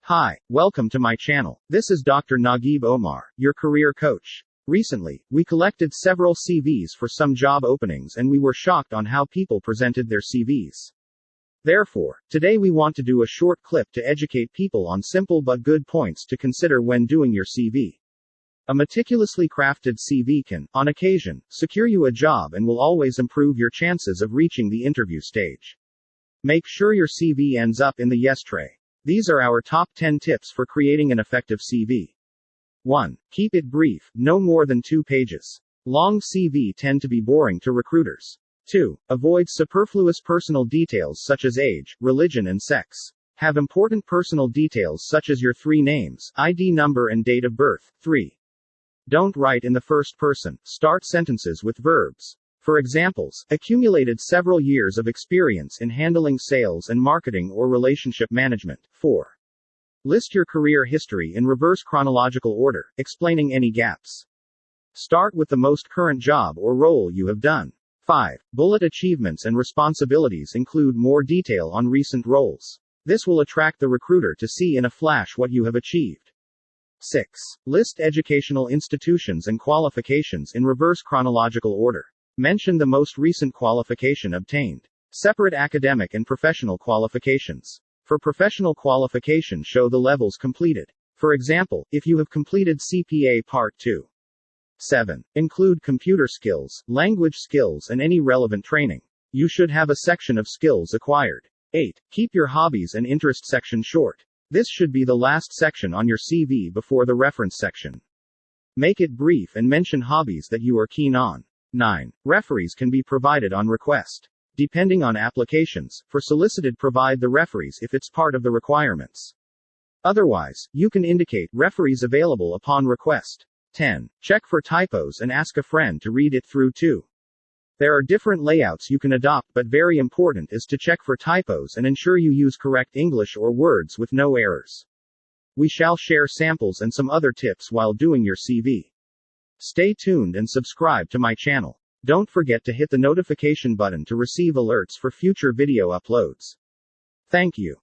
Hi, welcome to my channel. This is Dr. Naguib Omar, your career coach. Recently, we collected several CVs for some job openings and we were shocked on how people presented their CVs. Therefore, today we want to do a short clip to educate people on simple but good points to consider when doing your CV. A meticulously crafted CV can, on occasion, secure you a job and will always improve your chances of reaching the interview stage. Make sure your CV ends up in the yes tray. These are our top 10 tips for creating an effective CV. 1. Keep it brief, no more than 2 pages. Long CV tend to be boring to recruiters. 2. Avoid superfluous personal details such as age, religion, and sex. Have important personal details such as your 3 names, ID number, and date of birth. 3. Don't write in the first person. Start sentences with verbs. For examples, accumulated several years of experience in handling sales and marketing or relationship management. 4. List your career history in reverse chronological order, explaining any gaps. Start with the most current job or role you have done. 5. Bullet achievements and responsibilities include more detail on recent roles. This will attract the recruiter to see in a flash what you have achieved. 6. List educational institutions and qualifications in reverse chronological order. Mention the most recent qualification obtained. Separate academic and professional qualifications. For professional qualification, show the levels completed. For example, if you have completed CPA Part II. 7. Include computer skills, language skills, and any relevant training. You should have a section of skills acquired. 8. Keep your hobbies and interest section short. This should be the last section on your CV before the reference section. Make it brief and mention hobbies that you are keen on. 9. Referees can be provided on request. Depending on applications, for solicited, provide the referees if it's part of the requirements. Otherwise, you can indicate referees available upon request. 10. Check for typos and ask a friend to read it through too. There are different layouts you can adopt, but very important is to check for typos and ensure you use correct English or words with no errors. We shall share samples and some other tips while doing your CV. Stay tuned and subscribe to my channel. Don't forget to hit the notification button to receive alerts for future video uploads. Thank you.